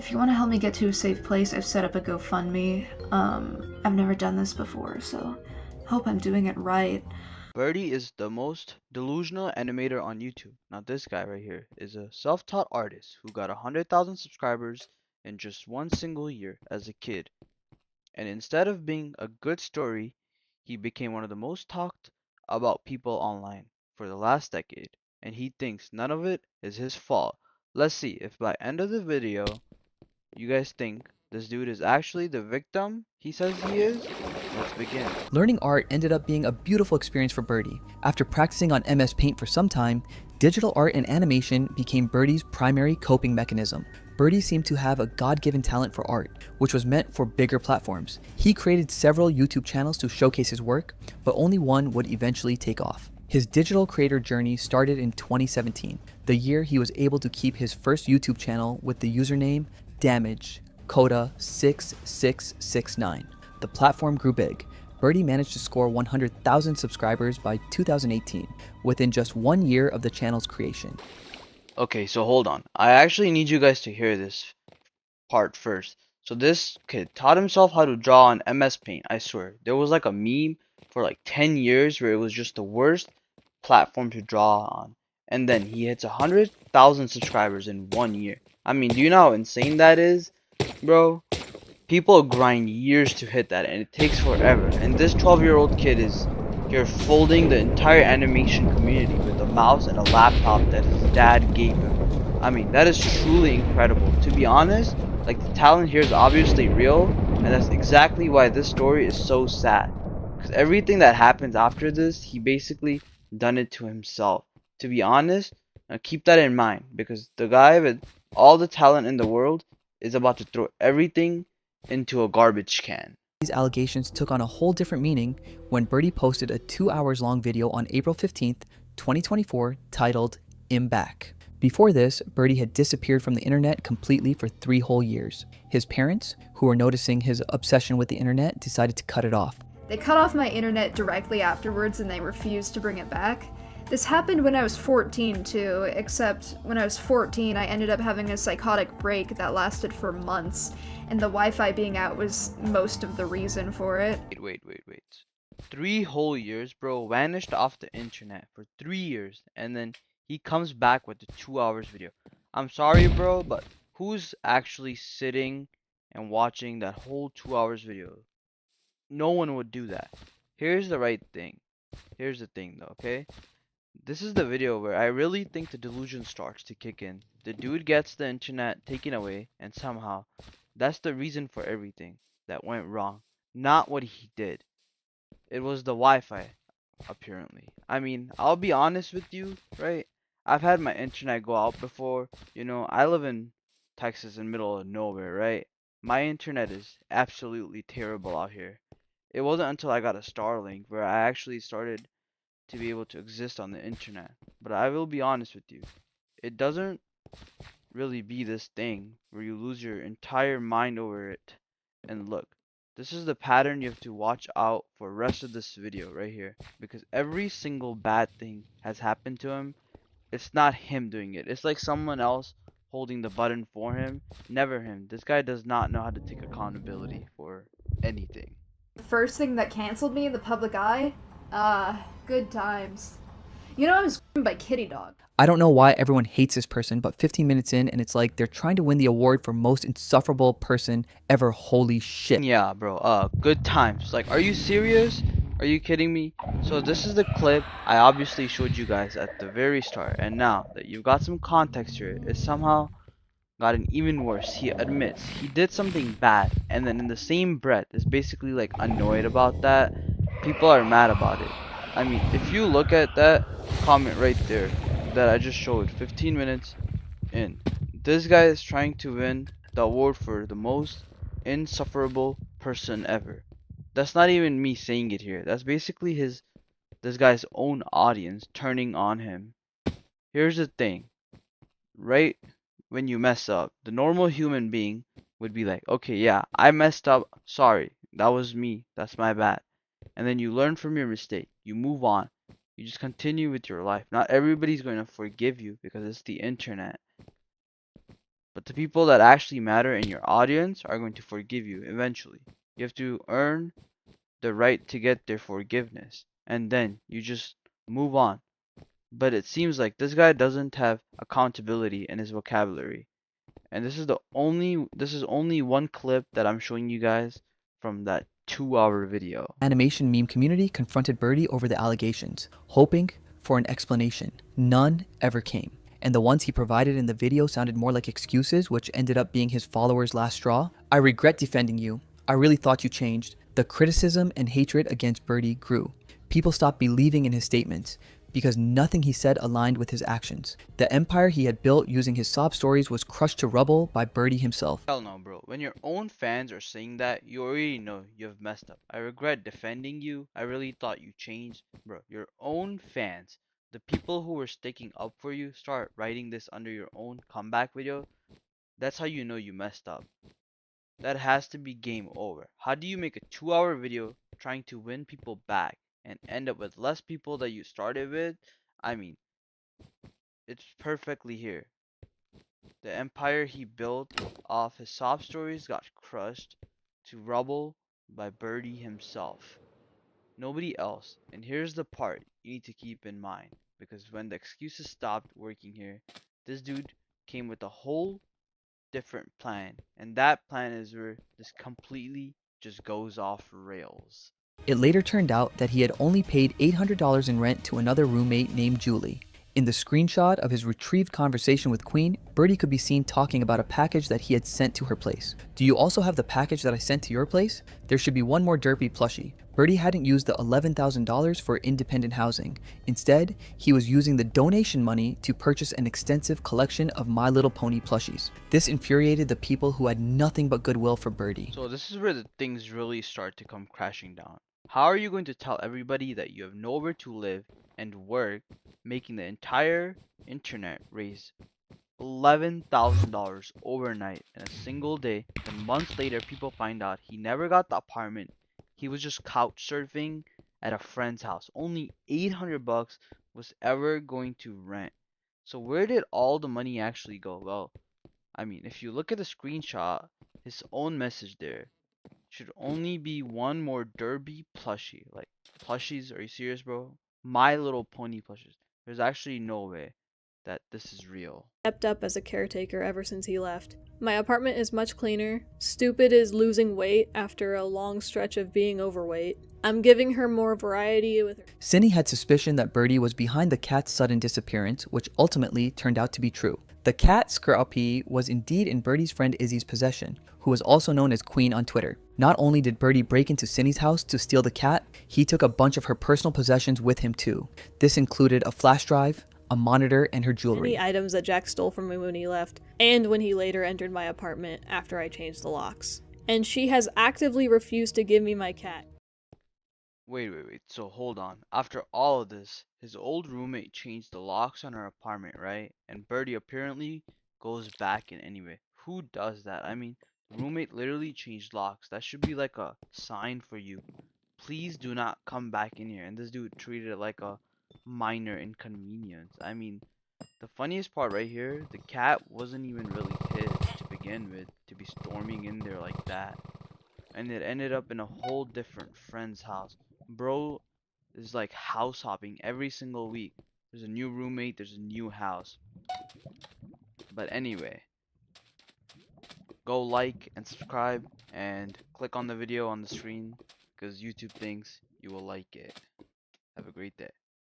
if you want to help me get to a safe place, I've set up a GoFundMe. I've never done this before, so hope I'm doing it right. Birdie is the most delusional animator on YouTube. Now this guy right here is a self-taught artist who got 100,000 subscribers in just one single year as a kid. And instead of being a good story, he became one of the most talked about people online for the last decade. And he thinks none of it is his fault. Let's see if by end of the video you guys think this dude is actually the victim he says he is. Let's begin. Learning art ended up being a beautiful experience for Birdie. After practicing on MS Paint for some time, digital art and animation became Birdie's primary coping mechanism. Birdie seemed to have a God-given talent for art, which was meant for bigger platforms. He created several YouTube channels to showcase his work, but only one would eventually take off. His digital creator journey started in 2017, the year he was able to keep his first YouTube channel with the username Damage Coda 6669. The platform grew big. Birdie managed to score 100,000 subscribers by 2018, within just 1 year of the channel's creation. Okay, so hold on. I actually need you guys to hear this part first. So this kid taught himself how to draw on MS Paint. I swear. There was like a meme for like 10 years where it was just the worst platform to draw on. And then he hits 100,000 subscribers in 1 year. I mean, do you know how insane that is, bro? People grind years to hit that and it takes forever. And this 12-year-old kid is here folding the entire animation community with a mouse and a laptop that his dad gave him. I mean, that is truly incredible. To be honest, like the talent here is obviously real, and that's exactly why this story is so sad. Because everything that happens after this, he basically done it to himself. To be honest, keep that in mind because the guy with all the talent in the world is about to throw everything into a garbage can. These allegations took on a whole different meaning when Birdie posted a 2 hours long video on April 15th, 2024 titled "I'm Back." Before this, Birdie had disappeared from the internet completely for 3 whole years. His parents, who were noticing his obsession with the internet, decided to cut it off. They cut off my internet directly afterwards and they refused to bring it back. This happened when I was 14 too, except when I was 14 I ended up having a psychotic break that lasted for months, and the Wi-Fi being out was most of the reason for it. Wait. 3 whole years, bro, vanished off the internet for 3 years, and then he comes back with the 2 hours video. I'm sorry, bro, but who's actually sitting and watching that whole 2 hours video? No one would do that. Here's the right thing. Here's the thing, though, okay? This is the video where I really think the delusion starts to kick in. The dude gets the internet taken away, and somehow, that's the reason for everything that went wrong. Not what he did. It was the Wi-Fi, apparently. I mean, I'll be honest with you, right? I've had my internet go out before. You know, I live in Texas in middle of nowhere, right? My internet is absolutely terrible out here. It wasn't until I got a Starlink where I actually started to be able to exist on the internet. But I will be honest with you. It doesn't really be this thing where you lose your entire mind over it. And look, this is the pattern you have to watch out for rest of this video right here, because every single bad thing has happened to him. It's not him doing it. It's like someone else holding the button for him. Never him. This guy does not know how to take accountability for anything. First thing that canceled me, the public eye? Good times. You know I was by Kitty Dog. I don't know why everyone hates this person, but 15 minutes in and it's like they're trying to win the award for most insufferable person ever. Holy shit. Yeah, bro. Good times. Like, are you serious? Are you kidding me? So this is the clip I obviously showed you guys at the very start, and now that you've got some context here, it somehow gotten even worse. He admits he did something bad, and then in the same breath is basically like annoyed about that. People are mad about it. I mean, if you look at that comment right there that I just showed 15 minutes in, this guy is trying to win the award for the most insufferable person ever. That's not even me saying it here. That's basically this guy's own audience turning on him. Here's the thing, right when you mess up, the normal human being would be like, okay, yeah, I messed up. Sorry. That was me. That's my bad. And then you learn from your mistake. You move on. You just continue with your life. Not everybody's going to forgive you because it's the internet. But the people that actually matter in your audience are going to forgive you eventually. You have to earn the right to get their forgiveness, and then you just move on. But it seems like this guy doesn't have accountability in his vocabulary. And this is only one clip that I'm showing you guys from that 2-hour video. Animation meme community confronted Birdie over the allegations, hoping for an explanation. None ever came. And the ones he provided in the video sounded more like excuses, which ended up being his followers' last straw. I regret defending you. I really thought you changed. The criticism and hatred against Birdie grew. People stopped believing in his statements because nothing he said aligned with his actions. The empire he had built using his sob stories was crushed to rubble by Birdie himself. Hell no, bro. When your own fans are saying that, you already know you have messed up. I regret defending you. I really thought you changed. Bro, your own fans, the people who were sticking up for you, start writing this under your own comeback video. That's how you know you messed up. That has to be game over. How do you make a 2-hour video trying to win people back and end up with less people that you started with? I mean, it's perfectly here. The empire he built off his sob stories got crushed to rubble by Birdie himself. Nobody else. And here's the part you need to keep in mind. Because when the excuses stopped working here, this dude came with a whole different plan. And that plan is where this completely just goes off rails. It later turned out that he had only paid $800 in rent to another roommate named Julie. In the screenshot of his retrieved conversation with Queen, Birdie could be seen talking about a package that he had sent to her place. Do you also have the package that I sent to your place? There should be one more derpy plushie. Birdie hadn't used the $11,000 for independent housing. Instead, he was using the donation money to purchase an extensive collection of My Little Pony plushies. This infuriated the people who had nothing but goodwill for Birdie. So this is where the things really start to come crashing down. How are you going to tell everybody that you have nowhere to live and work, making the entire internet raise $11,000 overnight in a single day? Then months later, people find out he never got the apartment. He was just couch surfing at a friend's house. Only 800 bucks was ever going to rent. So where did all the money actually go? Well, I mean, if you look at the screenshot, his own message there should only be one more derby plushie. Like, plushies? Are you serious, bro? My Little Pony plushies. There's actually no way that this is real. Stepped up as a caretaker ever since he left. My apartment is much cleaner. Stupid is losing weight after a long stretch of being overweight. I'm giving her more variety with her. Cindy had suspicion that Birdie was behind the cat's sudden disappearance, which ultimately turned out to be true. The cat, Scrappy, was indeed in Birdie's friend Izzy's possession, who was also known as Queen on Twitter. Not only did Birdie break into Cindy's house to steal the cat, he took a bunch of her personal possessions with him too. This included a flash drive, a monitor, and her jewelry. Any items that Jack stole from me when he left, and when he later entered my apartment after I changed the locks. And she has actively refused to give me my cat. Wait. So hold on. After all of this, his old roommate changed the locks on her apartment, right? And Birdie apparently goes back in anyway. Who does that? I mean, the roommate literally changed locks. That should be like a sign for you. Please do not come back in here. And this dude treated it like a minor inconvenience. I mean, the funniest part right here, the cat wasn't even really his to begin with, to be storming in there like that. And it ended up in a whole different friend's house. Bro is like house hopping every single week. There's a new roommate, there's a new house. But anyway, go like and subscribe and click on the video on the screen because YouTube thinks you will like it. Have a great day.